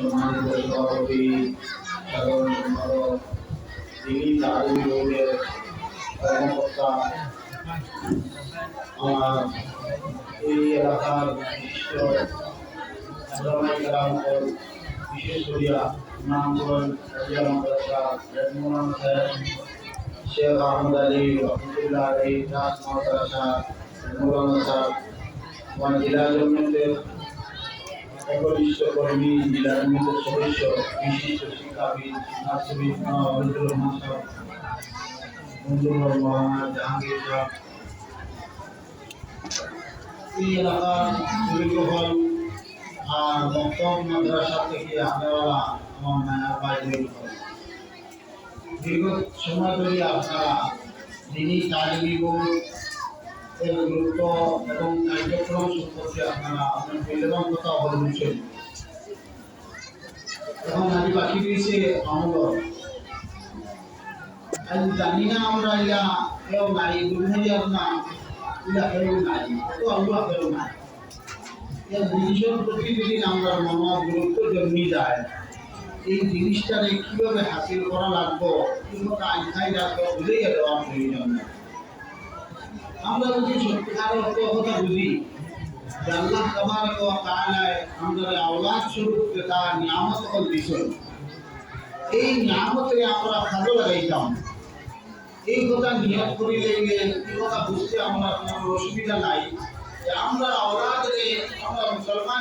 সম্মানিত সভাপতি, সাধারণ সম্পাদক, তিনি তালিম বোর্ডের কর্মকর্তা, আমার এই এলাকার বিশিষ্ট বিশেষ করিয়া নামগঞ্জ মাদ্রাসা মৌলানা সাহেব শেখ আহমদ আলী রহমতুল্লাহ আলী দাস মাদ্রাসা মৌলানা সাহেব, আমার জেলা জমিয়তের একনিষ্ঠ কর্মী, জেলা জমিয়তের সদস্য, বিশিষ্ট শিক্ষাবিদ নাসিবিদ আব্দুর রহমান সাহেব, মঞ্জুর রহমান জাহাঙ্গীর সাহেব, এই এলাকার শরীফল আর মক্তব মাদ্রাসা থেকে আনেওয়ালা আমার মায়া বাইরে দীর্ঘ সময় ধরে আপনারা দিনী তালিমি বোর্ড এর গুরুত্ব এবং কার্যক্রম সম্পর্কে আপনারা আপনার মূল্যবান কথা বলছেন। এখন আমি বাকি দিয়েছে আমল জানি না আমরা ইয়া কেউ নাই দুর্ভাইয়ার না ইয়া কেউ নাই তো আল্লাহ কেউ নাই জিনিসের প্রতিদিন আমরা মনে গুরুত্ব জন্মি যায়। এই জিনিসটাকে কিভাবে হাসিল করা লাগবো, কিভাবে আইখাই রাখবো বুঝেই দেওয়া প্রয়োজন। আমরা যদি সত্যিকার কথা বুঝি যে আল্লাহ তাবারক ওয়া তাআলা আমাদের আওলাদ স্বরূপ তার নিয়ামত হল দিছেন, এই নিয়ামতে আমরা কাজে লাগাইতাম, এই কথা নিয়ত করিলে এই কথা বুঝতে আমরা কোনো অসুবিধা নাই যে আমরা আওলাদে আমরা মুসলমান